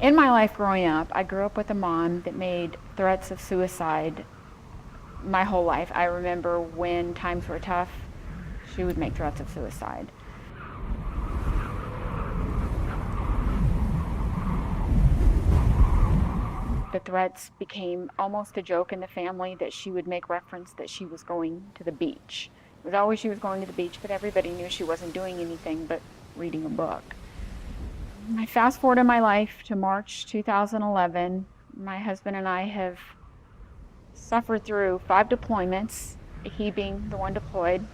In my life growing up, I grew up with a mom that made threats of suicide my whole life. I remember when times were tough, she would make threats of suicide. The threats became almost a joke in the family that she would make reference that she was going to the beach. It was always she was going to the beach, but everybody knew she wasn't doing anything but reading a book. I fast forward in my life to March 2011. My husband and I have suffered through 5 deployments, he being the one deployed.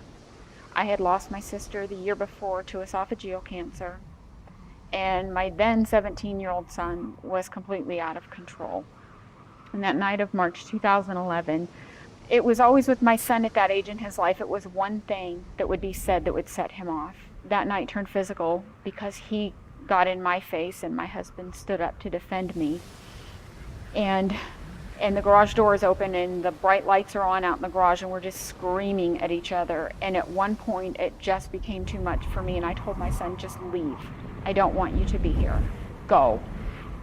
I had lost my sister the year before to esophageal cancer, and my then 17-year-old son was completely out of control. And that night of March 2011, it was always with my son at that age in his life, it was one thing that would be said that would set him off. That night turned physical because he got in my face and my husband stood up to defend me. And the garage door is open and the bright lights are on out in the garage and we're just screaming at each other. And at one point it just became too much for me and I told my son, just leave. I don't want you to be here. Go.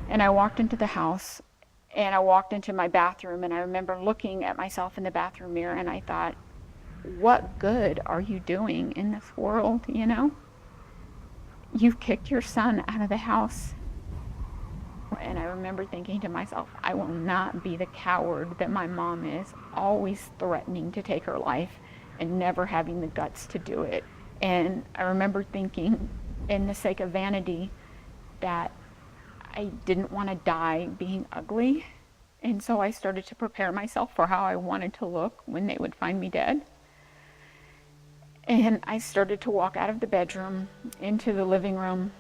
And I walked into the house and I walked into my bathroom and I remember looking at myself in the bathroom mirror and I thought, what good are you doing in this world, you know? You've kicked your son out of the house. And I remember thinking to myself, I will not be the coward that my mom is, always threatening to take her life and never having the guts to do it. And I remember thinking, in the sake of vanity, that I didn't want to die being ugly. And so I started to prepare myself for how I wanted to look when they would find me dead. And I started to walk out of the bedroom into the living room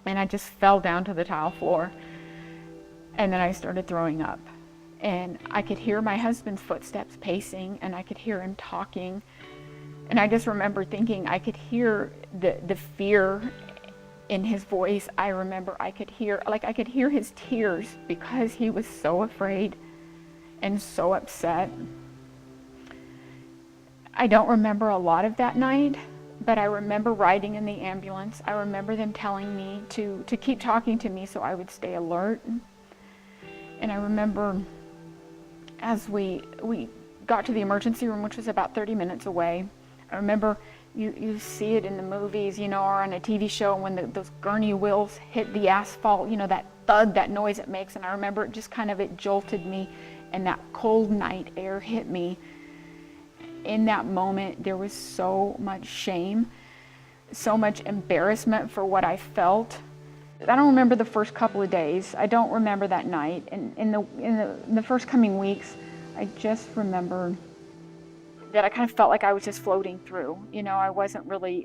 and I just fell down to the tile floor. And then I started throwing up. And I could hear my husband's footsteps pacing and I could hear him talking. And I just remember thinking I could hear the fear in his voice. I remember I could hear his tears because he was so afraid and so upset. I don't remember a lot of that night, but I remember riding in the ambulance. I remember them telling me to keep talking to me so I would stay alert. And I remember as we got to the emergency room, which was about 30 minutes away, I remember you see it in the movies, you know, or on a TV show when those gurney wheels hit the asphalt, you know, that thud, that noise it makes. And I remember it jolted me and that cold night air hit me. In that moment, there was so much shame, so much embarrassment for what I felt. I don't remember the first couple of days. I don't remember that night. And in the first coming weeks, I just remember that I kind of felt like I was just floating through. You know, I wasn't really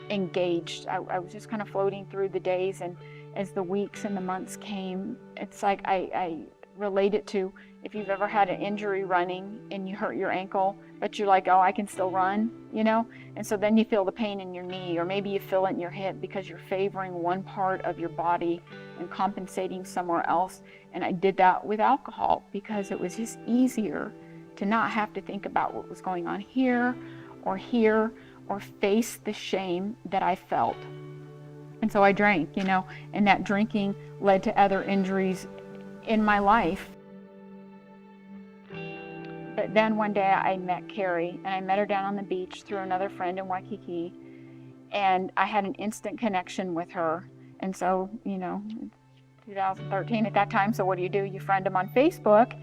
engaged. I was just kind of floating through the days. And as the weeks and the months came, it's like I relate it to if you've ever had an injury running and you hurt your ankle, but you're like, oh, I can still run, you know? And so then you feel the pain in your knee, or maybe you feel it in your hip because you're favoring one part of your body and compensating somewhere else. And I did that with alcohol because it was just easier to not have to think about what was going on here or face the shame that I felt. And so I drank, you know, and that drinking led to other injuries in my life. But then one day I met Carrie, and I met her down on the beach through another friend in Waikiki, and I had an instant connection with her. And so, you know, 2013 at that time, so what do? You friend them on Facebook.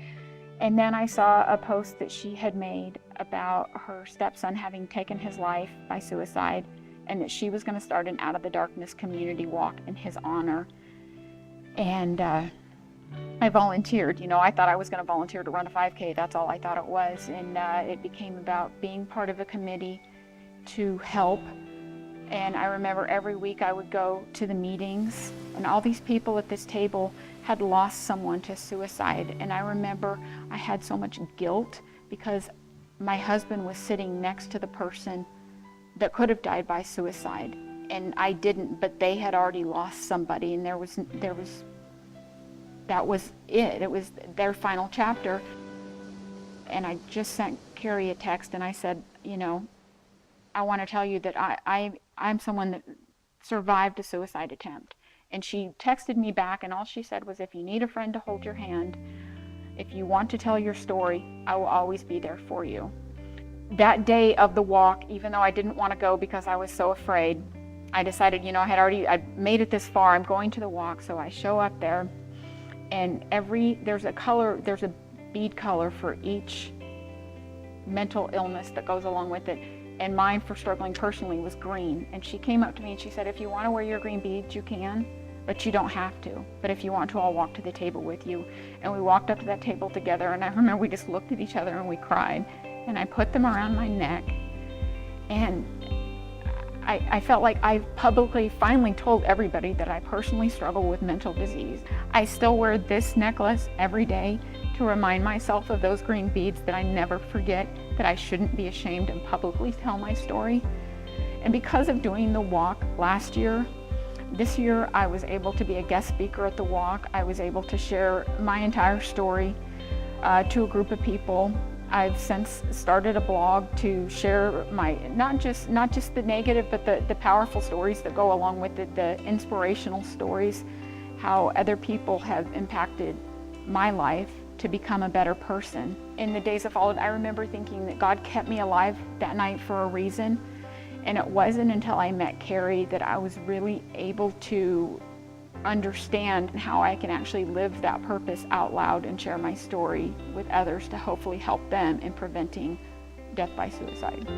And then I saw a post that she had made about her stepson having taken his life by suicide, and that she was going to start an Out of the Darkness community walk in his honor. And I volunteered. You know, I thought I was going to volunteer to run a 5K. That's all I thought it was. And it became about being part of a committee to help. And I remember every week I would go to the meetings, and all these people at this table had lost someone to suicide. And I remember I had so much guilt because my husband was sitting next to the person that could have died by suicide. And I didn't, but they had already lost somebody, and that was it. It was their final chapter. And I just sent Carrie a text and I said, you know, I want to tell you that I'm someone that survived a suicide attempt. And she texted me back, and all she said was, if you need a friend to hold your hand, if you want to tell your story, I will always be there for you. That day of the walk, even though I didn't want to go because I was so afraid, I decided, I made it this far, I'm going to the walk. So I show up there, and there's a bead color for each mental illness that goes along with it. And mine, for struggling personally, was green. And she came up to me and she said, if you want to wear your green beads, you can, but you don't have to. But if you want to, I'll walk to the table with you. And we walked up to that table together, and I remember we just looked at each other and we cried. And I put them around my neck, and I felt like I publicly finally told everybody that I personally struggle with mental disease. I still wear this necklace every day to remind myself of those green beads, that I never forget, that I shouldn't be ashamed and publicly tell my story. And because of doing the walk last year, this year I was able to be a guest speaker at the walk. I was able to share my entire story to a group of people. I've since started a blog to share my, not just the negative, but the powerful stories that go along with it, the inspirational stories, how other people have impacted my life to become a better person. In the days that followed, I remember thinking that God kept me alive that night for a reason. And it wasn't until I met Carrie that I was really able to understand how I can actually live that purpose out loud and share my story with others to hopefully help them in preventing death by suicide.